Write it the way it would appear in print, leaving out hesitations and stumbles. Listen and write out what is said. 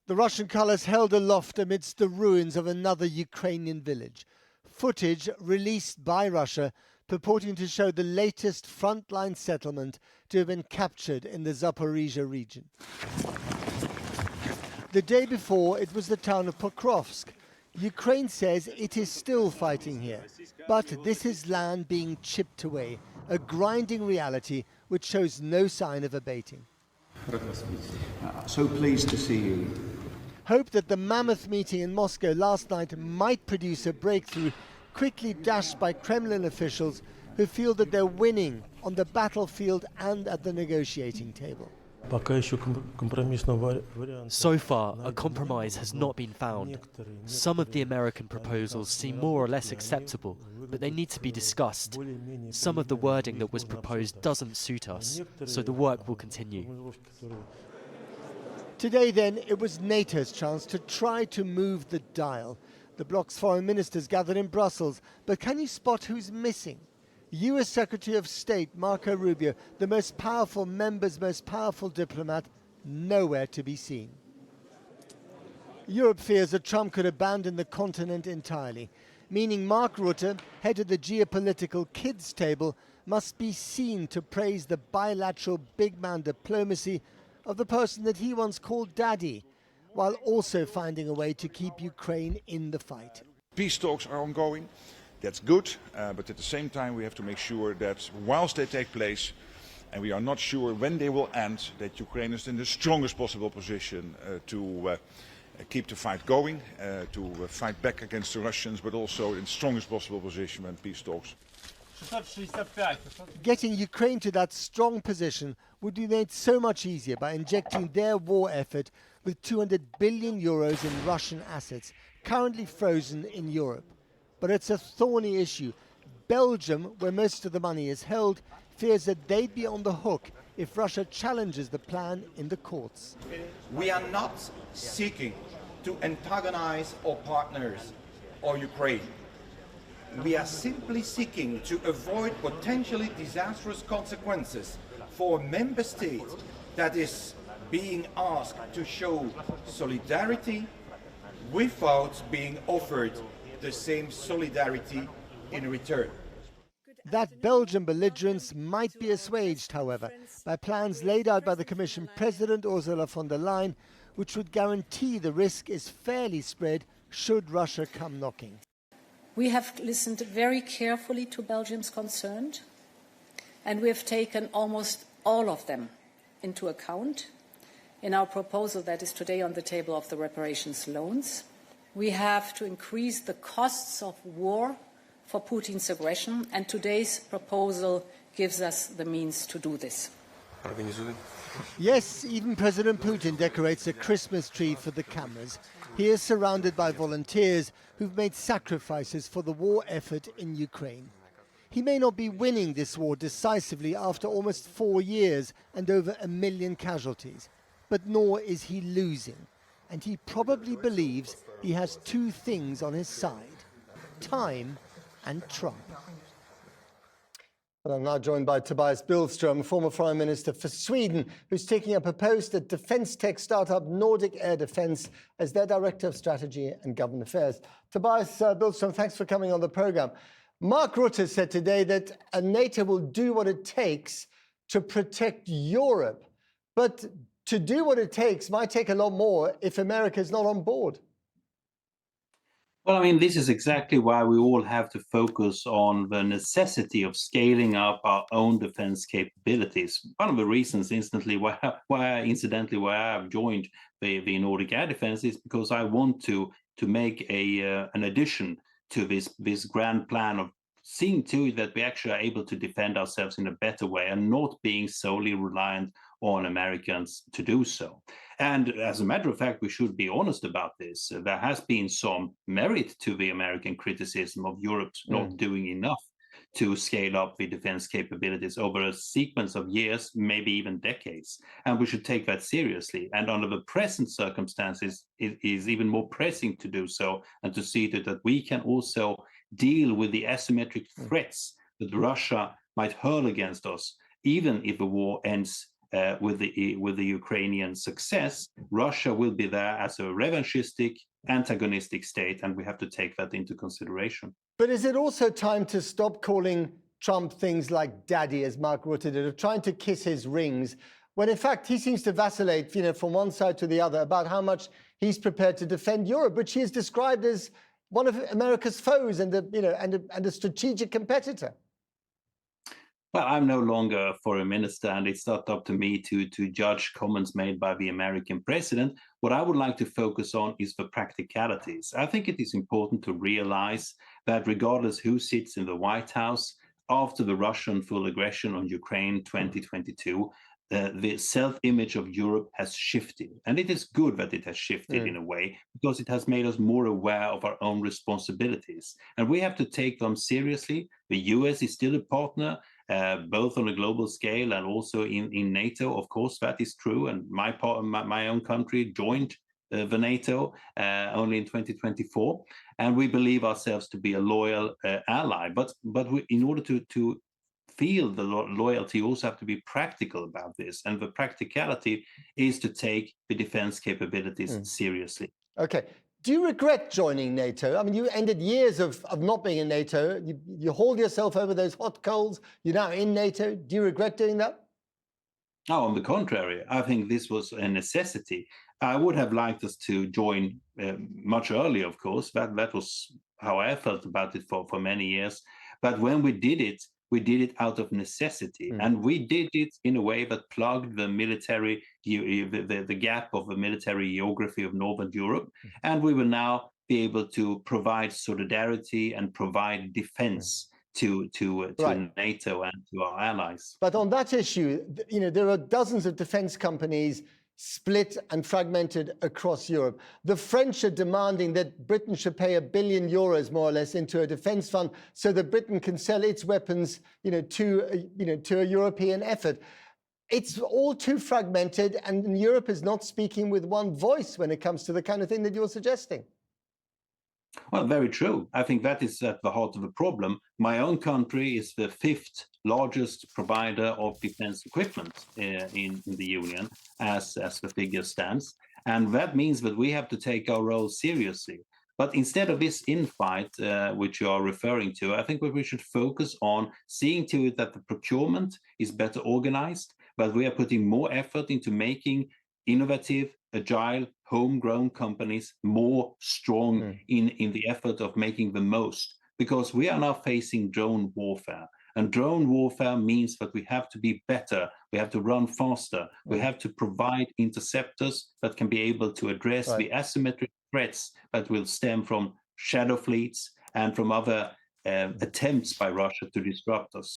The Russian colours held aloft amidst the ruins of another Ukrainian village. Footage released by Russia purporting to show the latest frontline settlement to have been captured in the Zaporizhia region. The day before, it was the town of Pokrovsk. Ukraine says it is still fighting here, but this is land being chipped away, a grinding reality which shows no sign of abating. So pleased to see you. Hope that the mammoth meeting in Moscow last night might produce a breakthrough, quickly dashed by Kremlin officials who feel that they're winning on the battlefield and at the negotiating table. So far, a compromise has not been found. Some of the American proposals seem more or less acceptable, but they need to be discussed. Some of the wording that was proposed doesn't suit us, so the work will continue. Today, then, it was NATO's chance to try to move the dial. The bloc's foreign ministers gathered in Brussels, but can you spot who's missing? US Secretary of State Marco Rubio, the most powerful member's most powerful diplomat, nowhere to be seen. Europe fears that Trump could abandon the continent entirely, meaning Mark Rutte, head of the geopolitical kids table, must be seen to praise the bilateral big man diplomacy of the person that he once called daddy, while also finding a way to keep Ukraine in the fight. Peace talks are ongoing. That's good, but at the same time we have to make sure that whilst they take place, and we are not sure when they will end, that Ukraine is in the strongest possible position to keep the fight going, to fight back against the Russians, but also in the strongest possible position when peace talks. Getting Ukraine to that strong position would be made so much easier by injecting their war effort with 200 billion euros in Russian assets, currently frozen in Europe. But it's a thorny issue. Belgium, where most of the money is held, fears that they'd be on the hook if Russia challenges the plan in the courts. We are not seeking to antagonize our partners or Ukraine. We are simply seeking to avoid potentially disastrous consequences for a member state that is being asked to show solidarity without being offered the same solidarity in return. That Belgian belligerence might be assuaged, however, by plans laid out by the Commission President Ursula von der Leyen, which would guarantee the risk is fairly spread should Russia come knocking. We have listened very carefully to Belgium's concerns, and we have taken almost all of them into account in our proposal that is today on the table of the reparations loans. We have to increase the costs of war for Putin's aggression, and today's proposal gives us the means to do this. Yes, even President Putin decorates a Christmas tree for the cameras. He is surrounded by volunteers who've made sacrifices for the war effort in Ukraine. He may not be winning this war decisively after almost 4 years and over 1 million casualties, but nor is he losing. And he probably believes he has two things on his side: time and Trump. And I'm now joined by Tobias Billström, former Foreign Minister for Sweden, who's taking up a post at defence tech startup Nordic Air Defence as their Director of Strategy and Government Affairs. Tobias Billström, thanks for coming on the programme. Mark Rutte said today that NATO will do what it takes to protect Europe, but to do what it takes might take a lot more if America is not on board. Well, I mean, this is exactly why we all have to focus on the necessity of scaling up our own defense capabilities. One of the reasons, why I've joined the Nordic Air Defense is because I want to make an addition to this grand plan of seeing to it that we actually are able to defend ourselves in a better way and not being solely reliant on Americans to do so. And as a matter of fact, we should be honest about this. There has been some merit to the American criticism of Europe not doing enough to scale up the defense capabilities over a sequence of years, maybe even decades. And we should take that seriously. And under the present circumstances, it is even more pressing to do so and to see that we can also deal with the asymmetric threats that Russia might hurl against us, even if the war ends with the Ukrainian success, Russia will be there as a revanchistic, antagonistic state, and we have to take that into consideration. But is it also time to stop calling Trump things like daddy, as Mark Rutte did, of trying to kiss his rings, when in fact he seems to vacillate, from one side to the other about how much he's prepared to defend Europe, which he has described as one of America's foes and a strategic competitor? Well, I'm no longer a foreign minister, and it's not up to me to judge comments made by the American president. What I would like to focus on is the practicalities. I think it is important to realize that regardless who sits in the White House, after the Russian full aggression on Ukraine 2022, the self-image of Europe has shifted. And it is good that it has shifted in a way, because it has made us more aware of our own responsibilities. And we have to take them seriously. The US is still a partner, both on a global scale and also in NATO. Of course, that is true. And my own country joined the NATO only in 2024. And we believe ourselves to be a loyal ally. But in order to feel the loyalty, you also have to be practical about this. And the practicality is to take the defense capabilities seriously. Okay. Do you regret joining NATO? I mean, you ended years of not being in NATO. You hauled yourself over those hot coals. You're now in NATO. Do you regret doing that? No, on the contrary. I think this was a necessity. I would have liked us to join much earlier, of course. That was how I felt about it for many years. But when we did it out of necessity. And we did it in a way that plugged the military, the gap of the military geography of Northern Europe. And we will now be able to provide solidarity and provide defense to NATO and to our allies. But on that issue, there are dozens of defense companies split and fragmented across Europe. The French are demanding that Britain should pay €1 billion, more or less, into a defense fund so that Britain can sell its weapons, to a European effort. It's all too fragmented, and Europe is not speaking with one voice when it comes to the kind of thing that you're suggesting. Well, very true. I think that is at the heart of the problem. My own country is the 5th largest provider of defense equipment in the Union, as the figure stands. And that means that we have to take our role seriously. But instead of this infight, which you are referring to, I think we should focus on seeing to it that the procurement is better organized, but we are putting more effort into making innovative, agile, homegrown companies more strong in the effort of making the most. Because we are now facing drone warfare. And drone warfare means that we have to be better, we have to run faster, we have to provide interceptors that can be able to address the asymmetric threats that will stem from shadow fleets and from other attempts by Russia to disrupt us.